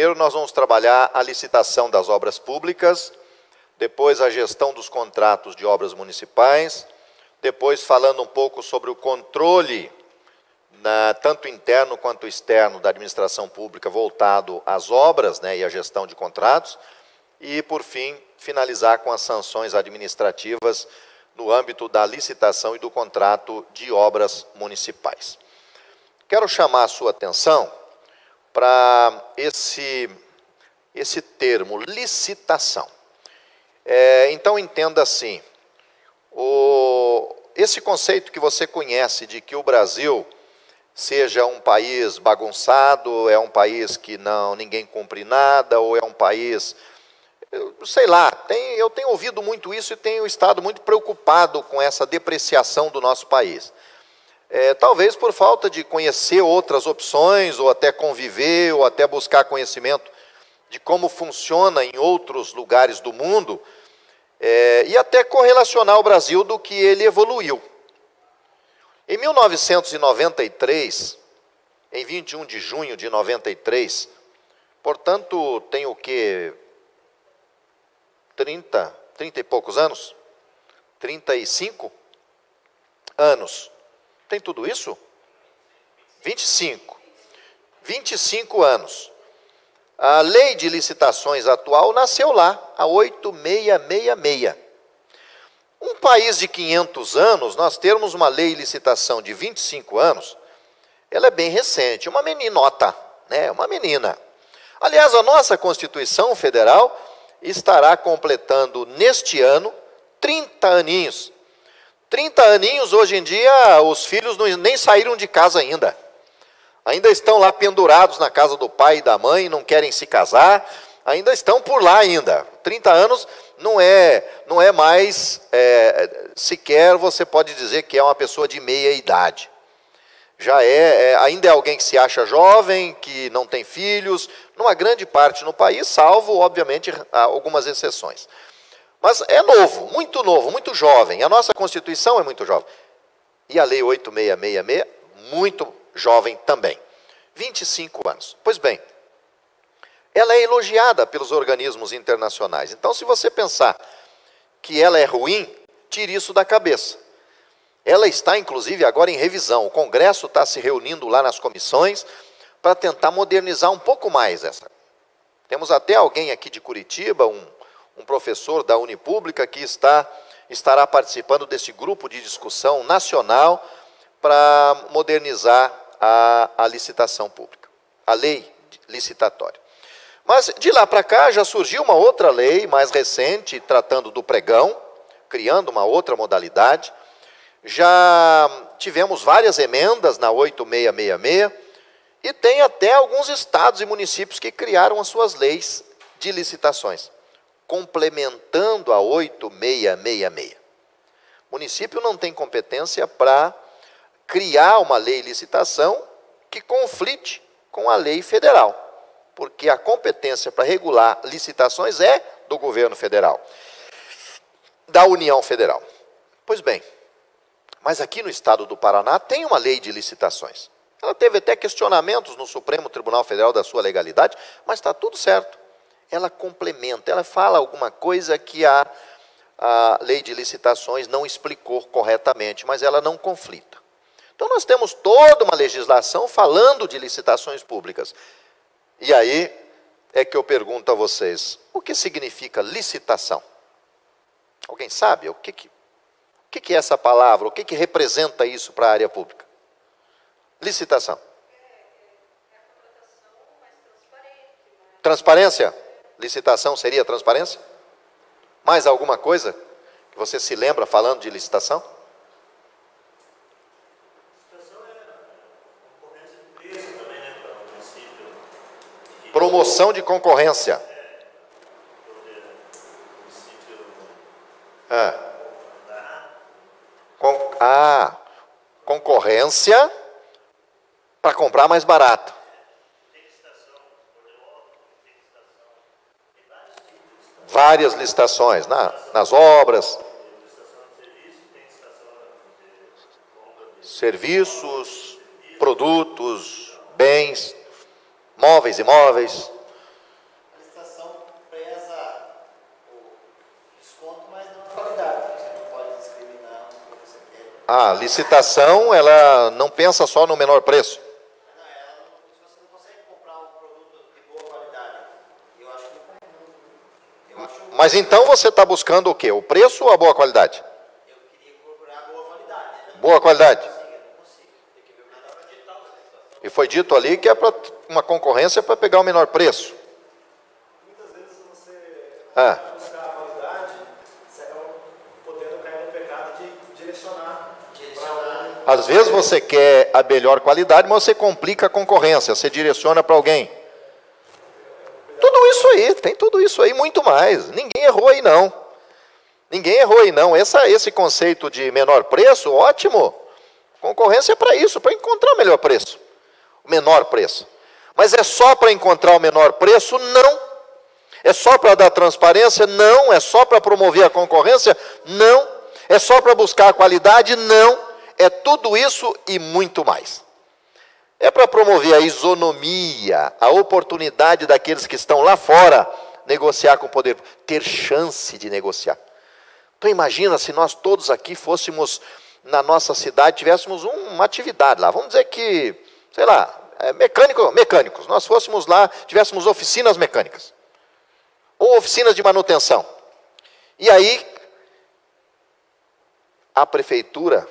Primeiro nós vamos trabalhar a licitação das obras públicas, depois a gestão dos contratos de obras municipais, depois falando um pouco sobre o controle, tanto interno quanto externo, da administração pública voltado às obras, né, e à gestão de contratos, e, por fim, finalizar com as sanções administrativas no âmbito da licitação e do contrato de obras municipais. Quero chamar a sua atenção para esse termo, licitação. Então, entenda assim, esse conceito que você conhece de que o Brasil seja um país bagunçado, é um país que ninguém cumpre nada, ou é um país, sei lá, eu tenho ouvido muito isso e tenho estado muito preocupado com essa depreciação do nosso país. Talvez por falta de conhecer outras opções, ou até conviver, ou até buscar conhecimento de como funciona em outros lugares do mundo, e até correlacionar o Brasil do que ele evoluiu. Em 1993, em 21 de junho de 93, portanto, tem o quê? 30 e poucos anos? 35 anos. Tem tudo isso? 25 anos. A lei de licitações atual nasceu lá, a 8666. Um país de 500 anos, nós termos uma lei de licitação de 25 anos, ela é bem recente, uma meninota, né? Uma menina. Aliás, a nossa Constituição Federal estará completando neste ano 30 aninhos. 30 aninhos, hoje em dia, os filhos nem saíram de casa ainda. Ainda estão lá pendurados na casa do pai e da mãe, não querem se casar, ainda estão por lá ainda. 30 anos não é mais, sequer você pode dizer que é uma pessoa de meia idade. Já ainda é alguém que se acha jovem, que não tem filhos, numa grande parte no país, salvo, obviamente, algumas exceções. Mas é novo, muito jovem. A nossa Constituição é muito jovem. E a Lei 8666, muito jovem também. 25 anos. Pois bem, ela é elogiada pelos organismos internacionais. Então, se você pensar que ela é ruim, tire isso da cabeça. Ela está, inclusive, agora em revisão. O Congresso está se reunindo lá nas comissões para tentar modernizar um pouco mais essa. Temos até alguém aqui de Curitiba, um professor da Unipública, que estará participando desse grupo de discussão nacional para modernizar a licitação pública, a lei licitatória. Mas de lá para cá já surgiu uma outra lei mais recente, tratando do pregão, criando uma outra modalidade. Já tivemos várias emendas na 8666, e tem até alguns estados e municípios que criaram as suas leis de licitações, complementando a 8666. O município não tem competência para criar uma lei de licitação que conflite com a lei federal, porque a competência para regular licitações é do governo federal, da União Federal. Pois bem, mas aqui no estado do Paraná tem uma lei de licitações. Ela teve até questionamentos no Supremo Tribunal Federal da sua legalidade, mas está tudo certo. Ela complementa, ela fala alguma coisa que a lei de licitações não explicou corretamente, mas ela não conflita. Então nós temos toda uma legislação falando de licitações públicas. E aí é que eu pergunto a vocês, o que significa licitação? Alguém sabe? O que é essa palavra? O que representa isso para a área pública? Licitação. Transparência? Licitação seria transparência? Mais alguma coisa que você se lembra falando de licitação? Promoção de concorrência. Concorrência para comprar mais barato. Várias licitações nas obras, serviços, produtos, bens, móveis, imóveis. A licitação, ela não pensa só no menor preço. Você não consegue comprar um produto de boa qualidade. Eu acho que Mas então você está buscando o quê? O preço ou a boa qualidade? eu queria procurar boa qualidade. Né? Boa qualidade. Eu não consigo. Tem que ver o nada para digital. E foi dito ali que é para uma concorrência para pegar o menor preço. Muitas vezes você Ah, buscar a qualidade, você acaba podendo cair no pecado de direcionar. às vezes você quer a melhor qualidade, mas você complica a concorrência, você direciona para alguém. Tudo isso aí, tem tudo isso aí, muito mais. Ninguém errou aí não. Ninguém errou aí não. Esse conceito de menor preço, ótimo. Concorrência é para isso, para encontrar o melhor preço. O menor preço. Mas é só para encontrar o menor preço? Não. É só para dar transparência? Não. É só para promover a concorrência? Não. É só para buscar a qualidade? Não. É tudo isso e muito mais. É para promover a isonomia, a oportunidade daqueles que estão lá fora negociar com o poder, ter chance de negociar. Então imagina se nós todos aqui fôssemos na nossa cidade, tivéssemos uma atividade lá, vamos dizer que, sei lá, mecânicos, nós fôssemos lá, tivéssemos oficinas mecânicas, ou oficinas de manutenção. E aí, a prefeitura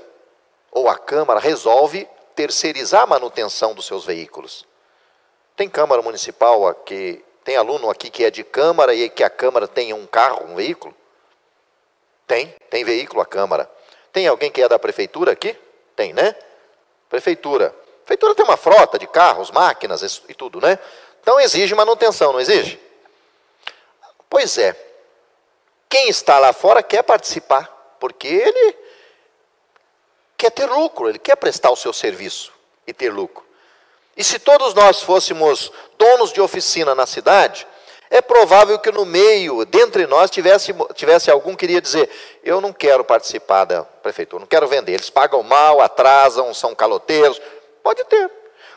ou a Câmara resolve terceirizar a manutenção dos seus veículos. Tem Câmara Municipal aqui, tem aluno aqui que é de Câmara e que a Câmara tem um carro, um veículo? Tem veículo a Câmara. Tem alguém que é da Prefeitura aqui? Tem, né? Prefeitura. Prefeitura tem uma frota de carros, máquinas e tudo, né? Então exige manutenção, não exige? Pois é. Quem está lá fora quer participar, porque ele quer ter lucro, ele quer prestar o seu serviço e ter lucro. E se todos nós fôssemos donos de oficina na cidade, é provável que no meio, dentre nós, tivesse algum que iria dizer, eu não quero participar da prefeitura, não quero vender, eles pagam mal, atrasam, são caloteiros. Pode ter.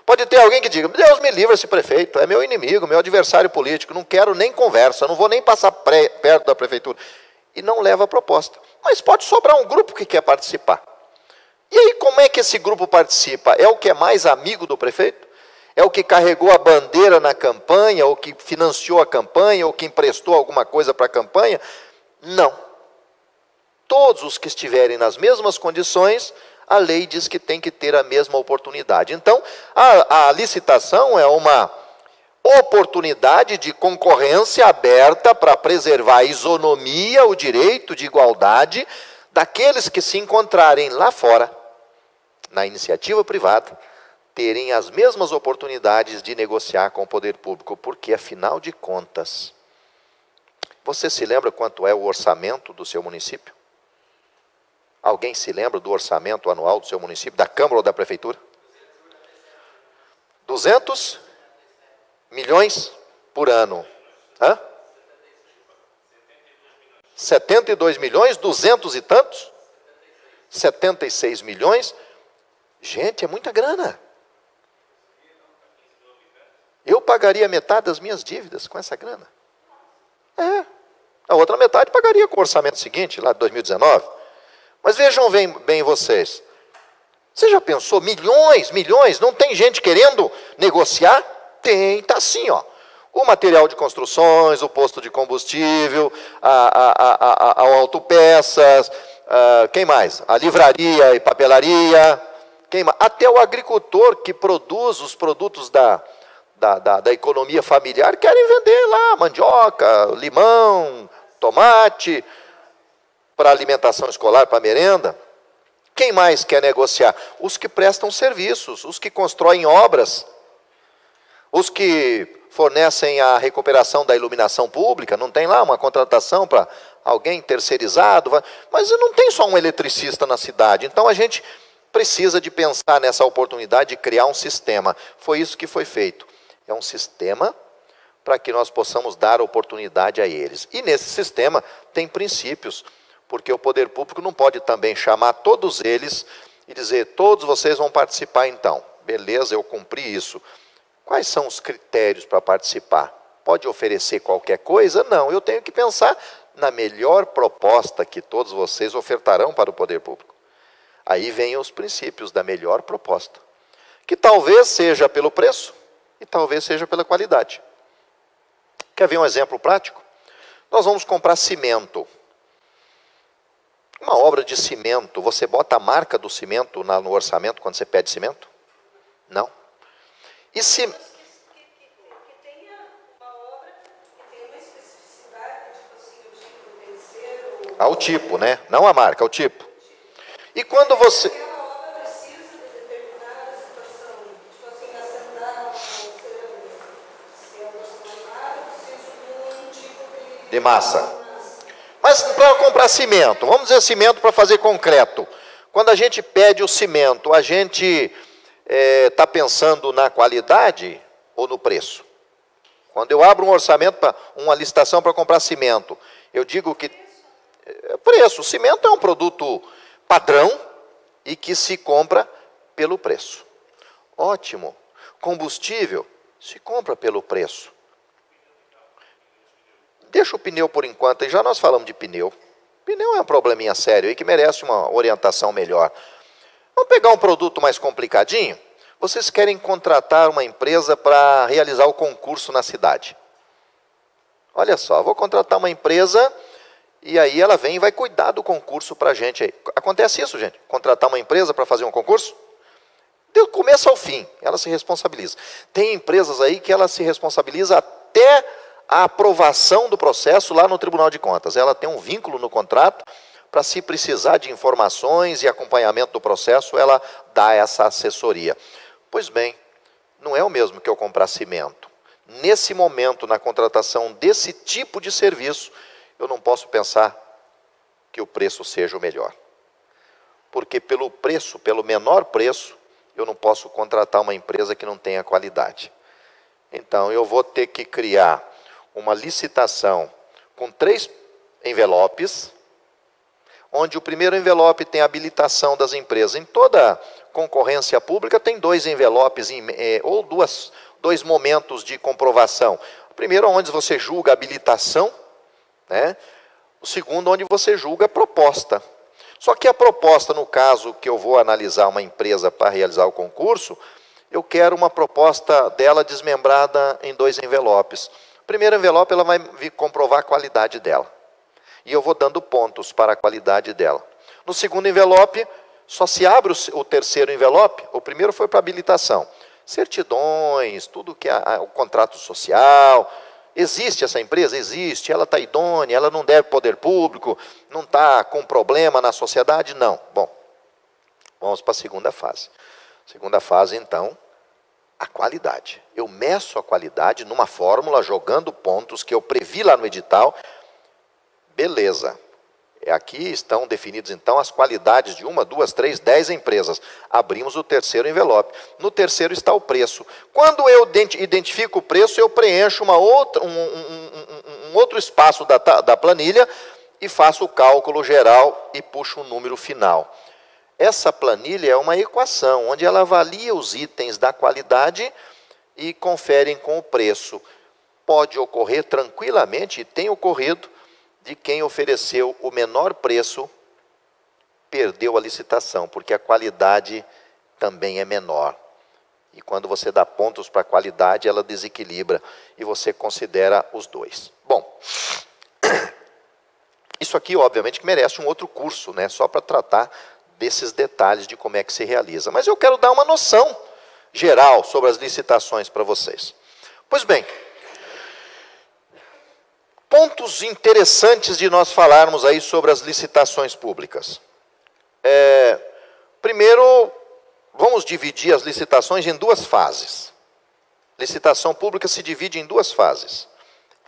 Pode ter alguém que diga, Deus me livre esse prefeito, é meu inimigo, meu adversário político, não quero nem conversa, não vou nem passar perto da prefeitura. E não leva a proposta. Mas pode sobrar um grupo que quer participar. E aí, como é que esse grupo participa? É o que é mais amigo do prefeito? É o que carregou a bandeira na campanha, ou que financiou a campanha, ou que emprestou alguma coisa para a campanha? Não. Todos os que estiverem nas mesmas condições, a lei diz que tem que ter a mesma oportunidade. Então, a licitação é uma oportunidade de concorrência aberta para preservar a isonomia, o direito de igualdade daqueles que se encontrarem lá fora, na iniciativa privada, terem as mesmas oportunidades de negociar com o poder público, porque, afinal de contas, você se lembra quanto é o orçamento do seu município? Alguém se lembra do orçamento anual do seu município, da Câmara ou da Prefeitura? 200 milhões por ano. Hã? 72 milhões, 200 e tantos? 76 milhões. Gente, é muita grana. Eu pagaria metade das minhas dívidas com essa grana. A outra metade pagaria com o orçamento seguinte, lá de 2019. Mas vejam bem vocês. Você já pensou, milhões, não tem gente querendo negociar? Tem, está assim, ó. O material de construções, o posto de combustível, a autopeças, quem mais? A livraria e papelaria, até o agricultor que produz os produtos da economia familiar querem vender lá mandioca, limão, tomate, para alimentação escolar, para merenda. Quem mais quer negociar? Os que prestam serviços, os que constroem obras, os que fornecem a recuperação da iluminação pública, não tem lá uma contratação para alguém terceirizado, mas não tem só um eletricista na cidade, então a gente precisa de pensar nessa oportunidade de criar um sistema. Foi isso que foi feito. É um sistema para que nós possamos dar oportunidade a eles. E nesse sistema tem princípios, porque o poder público não pode também chamar todos eles e dizer, todos vocês vão participar então. Beleza, eu cumpri isso. Quais são os critérios para participar? Pode oferecer qualquer coisa? Não, eu tenho que pensar na melhor proposta que todos vocês ofertarão para o poder público. Aí vem os princípios da melhor proposta, que talvez seja pelo preço e talvez seja pela qualidade. Quer ver um exemplo prático? Nós vamos comprar cimento. Uma obra de cimento, você bota a marca do cimento no orçamento quando você pede cimento? Não. E se... Que tenha uma obra que tenha uma especificidade, tipo assim, o tipo tem que ser o tipo, né? Não a marca, o tipo. E quando você... aquela obra precisa de determinada situação, tipo assim, assentar uma cerâmica. Se é uma precisa de um tipo de massa. Mas para comprar cimento, vamos dizer cimento para fazer concreto. Quando a gente pede o cimento, a gente está pensando na qualidade ou no preço? Quando eu abro um orçamento, uma licitação para comprar cimento, eu digo que preço. O cimento é um produto padrão e que se compra pelo preço. Ótimo. Combustível se compra pelo preço. Deixa o pneu por enquanto, e já nós falamos de pneu. Pneu é um probleminha sério aí que merece uma orientação melhor. Vamos pegar um produto mais complicadinho? Vocês querem contratar uma empresa para realizar o concurso na cidade. Olha só, vou contratar uma empresa e aí ela vem e vai cuidar do concurso para a gente aí. Acontece isso, gente? Contratar uma empresa para fazer um concurso? Do começo ao fim, ela se responsabiliza. Tem empresas aí que ela se responsabiliza até a aprovação do processo lá no Tribunal de Contas. Ela tem um vínculo no contrato para, se precisar de informações e acompanhamento do processo, ela dá essa assessoria. Pois bem, não é o mesmo que eu comprar cimento. Nesse momento, na contratação desse tipo de serviço, eu não posso pensar que o preço seja o melhor. Porque pelo preço, pelo menor preço, eu não posso contratar uma empresa que não tenha qualidade. Então, eu vou ter que criar uma licitação com 3 envelopes, onde o primeiro envelope tem a habilitação das empresas. Em toda concorrência pública tem 2 envelopes, ou 2 momentos de comprovação. O primeiro, onde você julga a habilitação, né? O segundo, onde você julga a proposta. Só que a proposta, no caso que eu vou analisar uma empresa para realizar o concurso, eu quero uma proposta dela desmembrada em 2 envelopes. O primeiro envelope, ela vai comprovar a qualidade dela. E eu vou dando pontos para a qualidade dela. No segundo envelope, só se abre o terceiro envelope. O primeiro foi para habilitação. Certidões, tudo que é o contrato social. Existe essa empresa? Existe. Ela está idônea, ela não deve poder público, não está com problema na sociedade? Não. Bom, vamos para a segunda fase. Segunda fase, então, a qualidade. Eu meço a qualidade numa fórmula, jogando pontos que eu previ lá no edital. Beleza. Aqui estão definidos, então, as qualidades de 1, 2, 3, 10 empresas. Abrimos o terceiro envelope. No terceiro está o preço. Quando eu identifico o preço, eu preencho um outro espaço da planilha e faço o cálculo geral e puxo um número final. Essa planilha é uma equação, onde ela avalia os itens da qualidade e conferem com o preço. Pode ocorrer tranquilamente, e tem ocorrido, de quem ofereceu o menor preço perdeu a licitação, porque a qualidade também é menor. E quando você dá pontos para a qualidade, ela desequilibra e você considera os 2. Bom, isso aqui, obviamente, que merece um outro curso, né? Só para tratar desses detalhes de como é que se realiza. Mas eu quero dar uma noção geral sobre as licitações para vocês. Pois bem, pontos interessantes de nós falarmos aí sobre as licitações públicas. Primeiro, vamos dividir as licitações em 2 fases. Licitação pública se divide em 2 fases: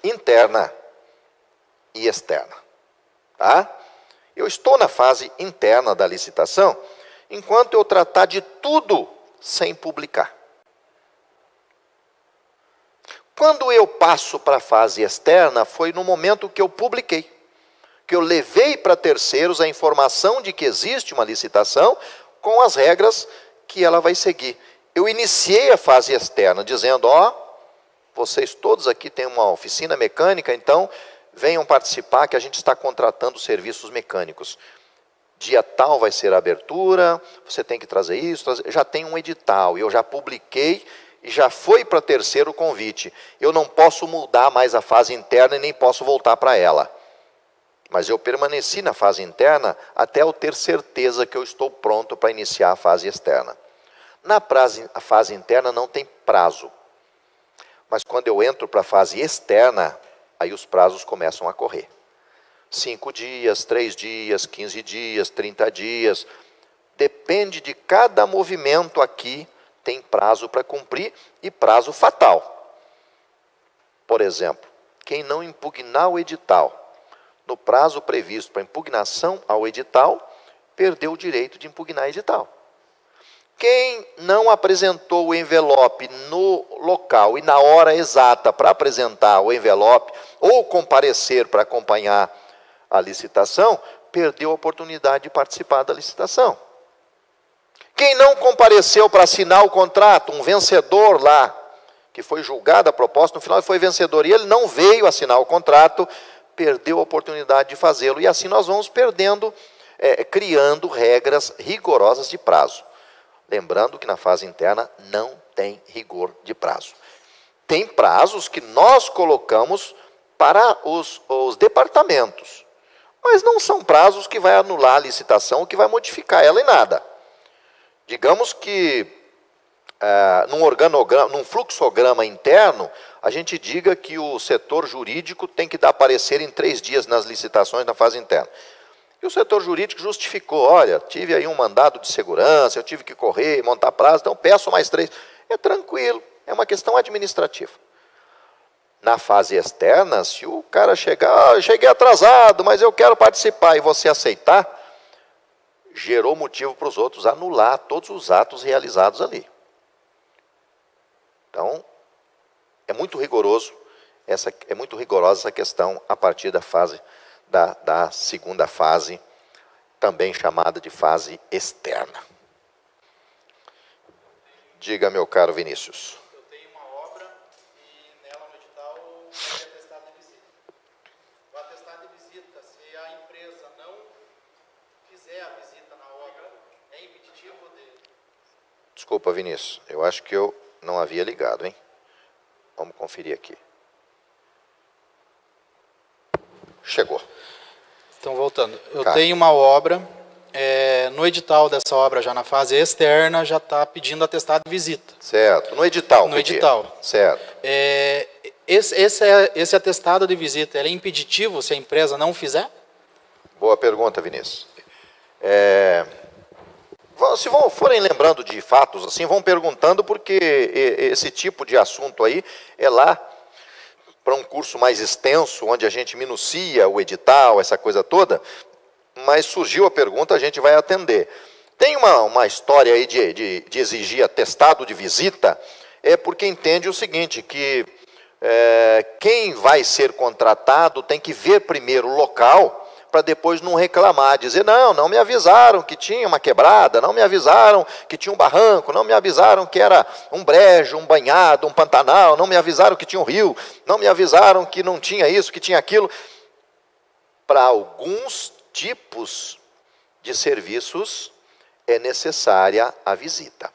interna e externa. Tá? Eu estou na fase interna da licitação, enquanto eu tratar de tudo sem publicar. Quando eu passo para a fase externa, foi no momento que eu publiquei, que eu levei para terceiros a informação de que existe uma licitação com as regras que ela vai seguir. Eu iniciei a fase externa dizendo, vocês todos aqui têm uma oficina mecânica, então venham participar que a gente está contratando serviços mecânicos. dia tal vai ser a abertura, você tem que trazer isso, já tem um edital, eu já publiquei e já foi para terceiro convite. Eu não posso mudar mais a fase interna e nem posso voltar para ela. Mas eu permaneci na fase interna até eu ter certeza que eu estou pronto para iniciar a fase externa. A fase interna não tem prazo. Mas quando eu entro para a fase externa, aí os prazos começam a correr. 5 dias, 3 dias, 15 dias, 30 dias. Depende de cada movimento aqui, tem prazo para cumprir e prazo fatal. Por exemplo, quem não impugnar o edital no prazo previsto para impugnação ao edital, perdeu o direito de impugnar o edital. Quem não apresentou o envelope no local e na hora exata para apresentar o envelope ou comparecer para acompanhar a licitação, perdeu a oportunidade de participar da licitação. Quem não compareceu para assinar o contrato, um vencedor lá, que foi julgada a proposta, no final ele foi vencedor e ele não veio assinar o contrato, perdeu a oportunidade de fazê-lo. E assim nós vamos perdendo, criando regras rigorosas de prazo. Lembrando que na fase interna não tem rigor de prazo. Tem prazos que nós colocamos para os departamentos, mas não são prazos que vai anular a licitação ou que vai modificar ela em nada. Digamos que num fluxograma interno, a gente diga que o setor jurídico tem que dar parecer em 3 dias nas licitações na fase interna. E o setor jurídico justificou, olha, tive aí um mandado de segurança, eu tive que correr, montar prazo, então peço mais 3. É tranquilo, é uma questão administrativa. Na fase externa, se o cara chegar, eu cheguei atrasado, mas eu quero participar, e você aceitar, gerou motivo para os outros anular todos os atos realizados ali. Então, é muito rigorosa essa questão a partir da fase da segunda fase, também chamada de fase externa. Diga, meu caro Vinícius. Eu tenho uma obra e nela no edital tem atestado de visita. O atestado de visita, se a empresa não fizer a visita na obra, é impeditivo de... Desculpa, Vinícius, eu acho que eu não havia ligado, hein? Vamos conferir aqui. Chegou. Então, voltando. Eu Tá. tenho uma obra, no edital dessa obra, já na fase externa, já está pedindo atestado de visita. Certo. No edital. No pedir. edital. Certo. Esse atestado de visita, ele é impeditivo se a empresa não fizer? Boa pergunta, Vinícius. Se forem lembrando de fatos assim, vão perguntando, porque esse tipo de assunto aí é lá para um curso mais extenso, onde a gente minucia o edital, essa coisa toda, mas surgiu a pergunta, a gente vai atender. Tem uma história aí de exigir atestado de visita, porque entende o seguinte, que quem vai ser contratado tem que ver primeiro o local, para depois não reclamar, dizer, não me avisaram que tinha uma quebrada, não me avisaram que tinha um barranco, não me avisaram que era um brejo, um banhado, um pantanal, não me avisaram que tinha um rio, não me avisaram que não tinha isso, que tinha aquilo. Para alguns tipos de serviços é necessária a visita.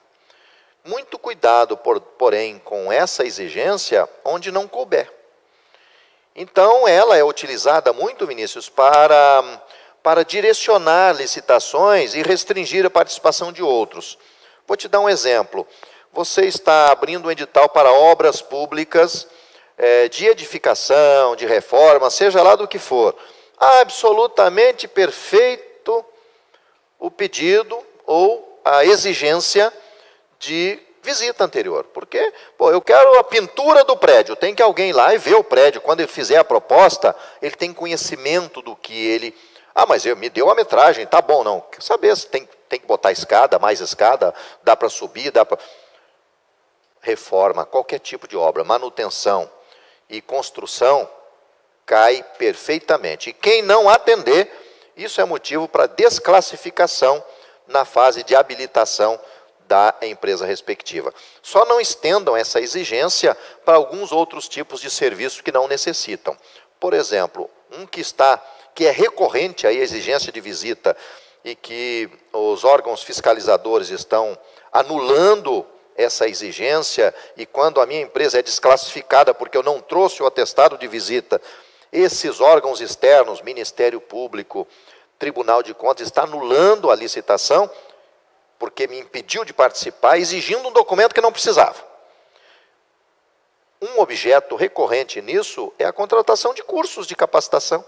Muito cuidado, porém, com essa exigência onde não couber. Então, ela é utilizada muito, Vinícius, para direcionar licitações e restringir a participação de outros. Vou te dar um exemplo. Você está abrindo um edital para obras públicas, de edificação, de reforma, seja lá do que for. Absolutamente perfeito o pedido ou a exigência de visita anterior. Porque, eu quero a pintura do prédio. Tem que alguém ir lá e ver o prédio. Quando ele fizer a proposta, ele tem conhecimento do que ele... mas me deu a metragem, tá bom, não. Quer saber se tem que botar escada, mais escada, dá para subir, dá para... Reforma, qualquer tipo de obra, manutenção e construção, cai perfeitamente. E quem não atender, isso é motivo para desclassificação na fase de habilitação da empresa respectiva. Só não estendam essa exigência para alguns outros tipos de serviço que não necessitam. Por exemplo, que é recorrente aí a exigência de visita e que os órgãos fiscalizadores estão anulando essa exigência, e quando a minha empresa é desclassificada porque eu não trouxe o atestado de visita, esses órgãos externos, Ministério Público, Tribunal de Contas, está anulando a licitação porque me impediu de participar, exigindo um documento que não precisava. Um objeto recorrente nisso é a contratação de cursos de capacitação.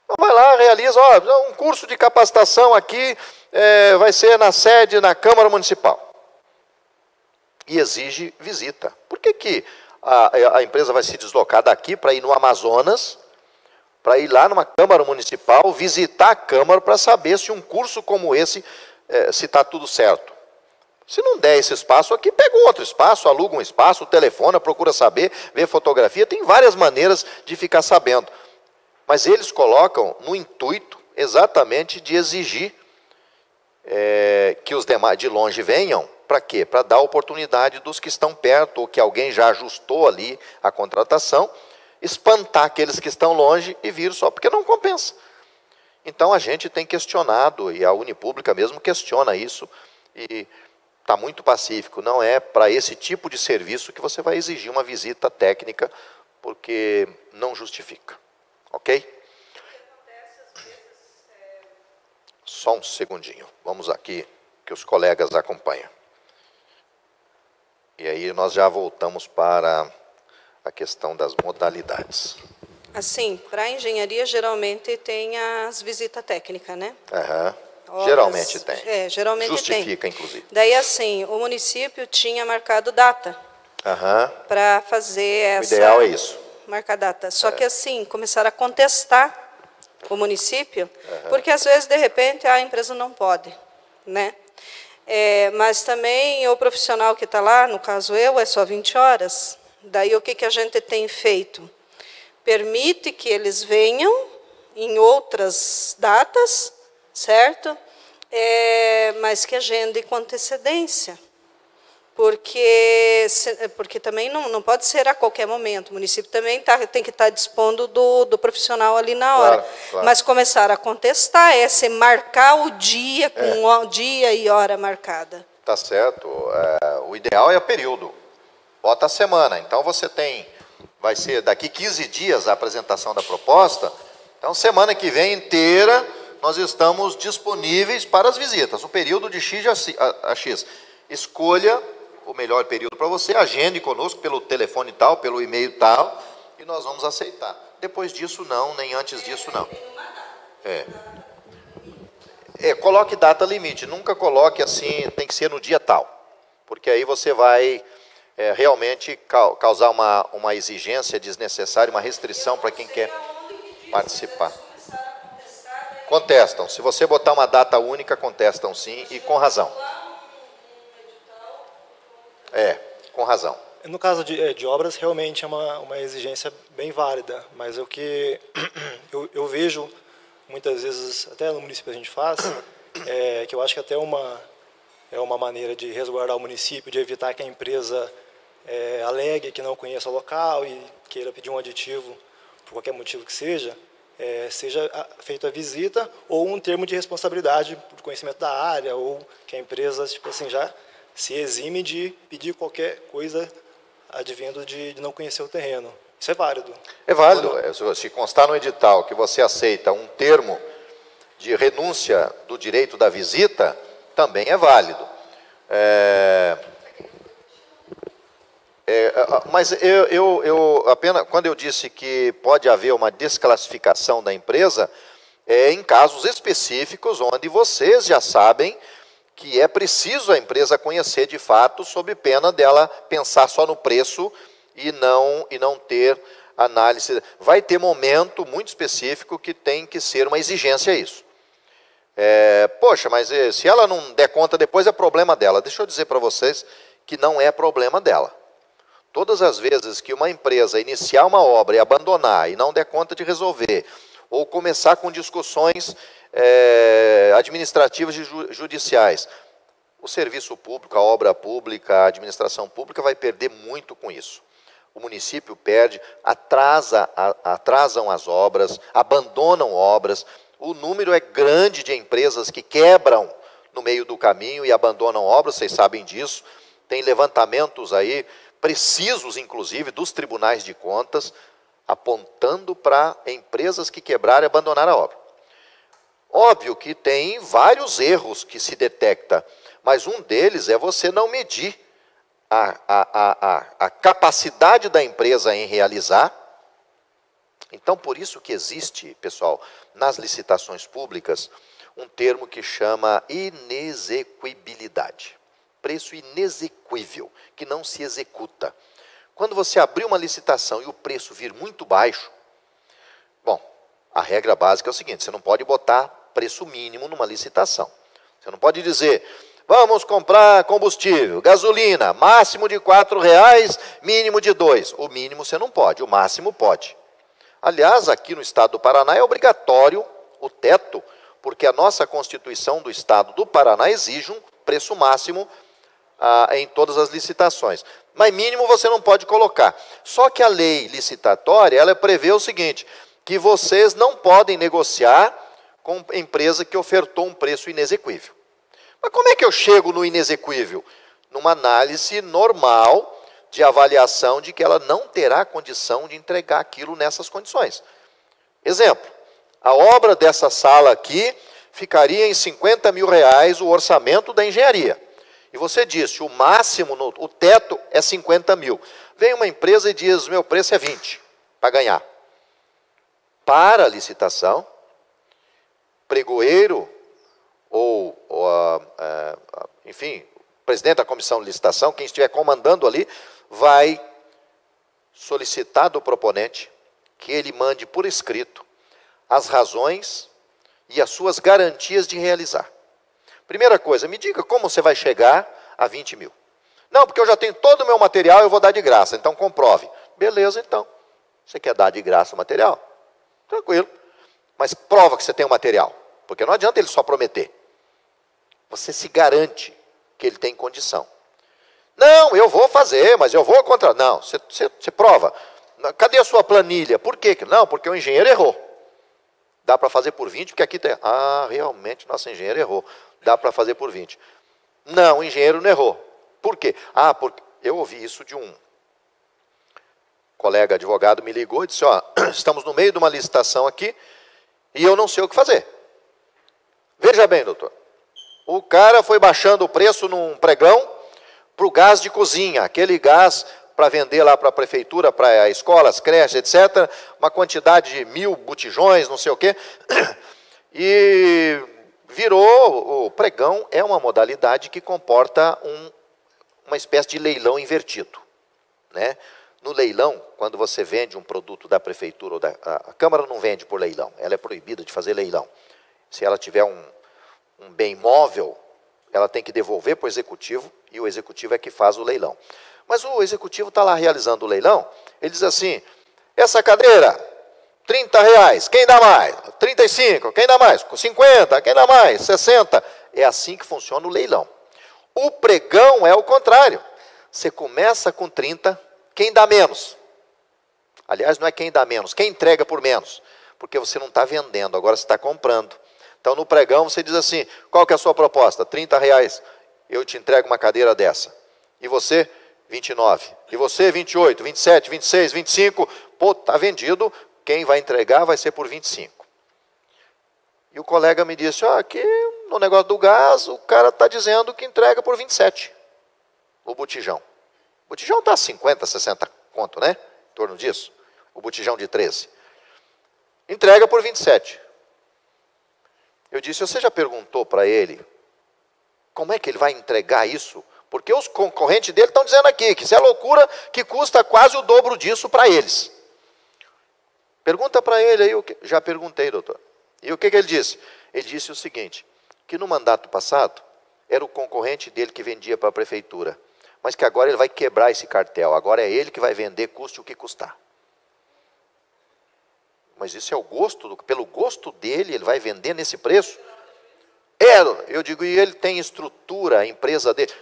Então vai lá, realiza, um curso de capacitação aqui, vai ser na sede, na Câmara Municipal. E exige visita. Por que a empresa vai se deslocar daqui para ir no Amazonas, para ir lá numa Câmara Municipal, visitar a Câmara para saber se um curso como esse, se está tudo certo? Se não der esse espaço aqui, pega um outro espaço, aluga um espaço, telefona, procura saber, vê fotografia, tem várias maneiras de ficar sabendo. Mas eles colocam no intuito exatamente de exigir que os demais de longe venham. Para quê? Para dar oportunidade dos que estão perto, ou que alguém já ajustou ali a contratação, espantar aqueles que estão longe e vir só porque não compensa. Então a gente tem questionado, e a Unipública mesmo questiona isso, e está muito pacífico. Não é para esse tipo de serviço que você vai exigir uma visita técnica, porque não justifica. Ok? Só um segundinho. Vamos aqui, que os colegas acompanham. E aí nós já voltamos para a questão das modalidades. Assim, para a engenharia, geralmente tem as visitas técnicas, né? Uhum. Geralmente tem. Geralmente justifica, tem. inclusive. Daí, assim, o município tinha marcado data para fazer essa... O ideal é isso. Marcar data. Só que, assim, começaram a contestar o município, porque, às vezes, de repente, a empresa não pode, né? Mas também o profissional que está lá, no caso eu, é só 20 horas. Daí, o que a gente tem feito? Permite que eles venham em outras datas, certo? Mas que agende com antecedência. Porque também não pode ser a qualquer momento. O município também tem que estar dispondo do profissional ali na hora. Claro. Mas começar a contestar se marcar o dia com o dia e hora marcada. Tá certo. O ideal é o período. Bota a semana. Então você vai ser daqui 15 dias a apresentação da proposta. Então semana que vem inteira nós estamos disponíveis para as visitas. O período de X a X. Escolha o melhor período para você, agende conosco pelo telefone tal, pelo e-mail tal, e nós vamos aceitar. Depois disso não, nem antes disso não. Coloque data limite, nunca coloque assim, tem que ser no dia tal, porque aí você vai realmente causar uma exigência desnecessária, uma restrição para quem quer participar. Contestam, se você botar uma data única, contestam sim, e com razão. Com razão. No caso de obras, realmente é uma exigência bem válida, mas o que eu vejo, muitas vezes, até no município a gente faz, que eu acho que até é uma maneira de resguardar o município, de evitar que a empresa alegue que não conheça o local e queira pedir um aditivo, por qualquer motivo que seja feita a visita ou um termo de responsabilidade por conhecimento da área, ou que a empresa, tipo assim, já se exime de pedir qualquer coisa advindo de não conhecer o terreno. Isso é válido. É válido. Se constar no edital que você aceita um termo de renúncia do direito da visita, também é válido. Mas eu apenas, quando eu disse que pode haver uma desclassificação da empresa, em casos específicos onde vocês já sabem que é preciso a empresa conhecer de fato, sob pena dela pensar só no preço e não ter análise. Vai ter momento muito específico que tem que ser uma exigência isso. Poxa, mas se ela não der conta depois é problema dela. Deixa eu dizer para vocês que não é problema dela. Todas as vezes que uma empresa iniciar uma obra e abandonar e não der conta de resolver, ou começar com discussões administrativas e judiciais, o serviço público, a obra pública, a administração pública vai perder muito com isso. O município perde, atrasam as obras, abandonam obras, O número é grande de empresas que quebram no meio do caminho e abandonam obras, vocês sabem disso. Tem levantamentos aí, precisos inclusive, dos tribunais de contas, apontando para empresas que quebraram e abandonaram a obra. Óbvio que tem vários erros que se detecta, mas um deles é você não medir a capacidade da empresa em realizar. Então, por isso que existe, pessoal, nas licitações públicas, um termo que chama inexequibilidade. Preço inexequível, que não se executa. Quando você abrir uma licitação e o preço vir muito baixo, bom, a regra básica é o seguinte, você não pode botar preço mínimo numa licitação. Você não pode dizer, vamos comprar combustível, gasolina, máximo de R$4, mínimo de 2. O mínimo você não pode, o máximo pode. Aliás, aqui no estado do Paraná é obrigatório o teto, porque a nossa Constituição do estado do Paraná exige um preço máximo em todas as licitações. Mas mínimo você não pode colocar. Só que a lei licitatória, ela prevê o seguinte, que vocês não podem negociar com empresa que ofertou um preço inexequível. Mas como é que eu chego no inexequível? Numa análise normal de avaliação de que ela não terá condição de entregar aquilo nessas condições. Exemplo, a obra dessa sala aqui ficaria em R$50 mil o orçamento da engenharia. E você disse, o máximo, o teto é 50 mil. Vem uma empresa e diz, meu preço é 20 para ganhar. Para a licitação, pregoeiro enfim, presidente da comissão de licitação, quem estiver comandando ali, vai solicitar do proponente que ele mande por escrito as razões e as suas garantias de realizar. Primeira coisa, me diga como você vai chegar a 20 mil. Não, porque eu já tenho todo o meu material e eu vou dar de graça, então comprove. Beleza, então. Você quer dar de graça o material? Tranquilo. Mas prova que você tem o material, porque não adianta ele só prometer. Você se garante que ele tem condição. Não, eu vou fazer, mas eu vou contra... Não, você prova. Cadê a sua planilha? Por quê? Não, porque o engenheiro errou. Dá para fazer por 20, porque aqui tem... Ah, realmente, nosso engenheiro errou. Dá para fazer por 20. Não, o engenheiro não errou. Por quê? Ah, porque eu ouvi isso de um colega advogado, me ligou e disse, ó, estamos no meio de uma licitação aqui e eu não sei o que fazer. Veja bem, doutor. O cara foi baixando o preço num pregão para o gás de cozinha, aquele gás para vender lá para a prefeitura, para escolas, creches, etc. Uma quantidade de 1000 botijões, não sei o quê. E virou, o pregão é uma modalidade que comporta uma espécie de leilão invertido. Né? No leilão, quando você vende um produto da prefeitura, ou a Câmara não vende por leilão, ela é proibida de fazer leilão. Se ela tiver um bem móvel, ela tem que devolver para o executivo, e o executivo é que faz o leilão. Mas o executivo está lá realizando o leilão, ele diz assim, essa cadeira, R$30, quem dá mais? 35, quem dá mais? 50, quem dá mais? 60. É assim que funciona o leilão. O pregão é o contrário. Você começa com 30, quem dá menos? Aliás, não é quem dá menos, quem entrega por menos. Porque você não está vendendo, agora você está comprando. Então, no pregão, você diz assim, qual que é a sua proposta? R$30, eu te entrego uma cadeira dessa. E você, 29. E você, 28, 27, 26, 25. Pô, está vendido, quem vai entregar vai ser por 25. E o colega me disse, aqui no negócio do gás, o cara está dizendo que entrega por 27. O botijão. O botijão está 50, 60 conto, né? Em torno disso. O botijão de 13. Entrega por 27. Eu disse, você já perguntou para ele como é que ele vai entregar isso? Porque os concorrentes dele estão dizendo aqui que isso é loucura, que custa quase o dobro disso para eles. Pergunta para ele aí, já perguntei, doutor. E o que ele disse? Ele disse o seguinte, que no mandato passado, era o concorrente dele que vendia para a prefeitura, mas que agora ele vai quebrar esse cartel, agora é ele que vai vender, custe o que custar. Mas isso é o gosto, pelo gosto dele, ele vai vender nesse preço? Eu digo, e ele tem estrutura, a empresa dele,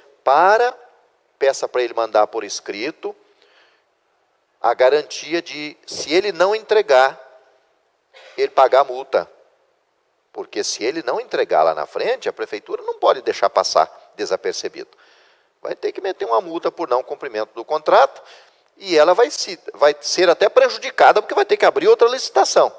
peça para ele mandar por escrito a garantia de, se ele não entregar, ele pagar a multa. Porque se ele não entregar lá na frente, a prefeitura não pode deixar passar desapercebido. Vai ter que meter uma multa por não cumprimento do contrato e ela vai ser até prejudicada porque vai ter que abrir outra licitação.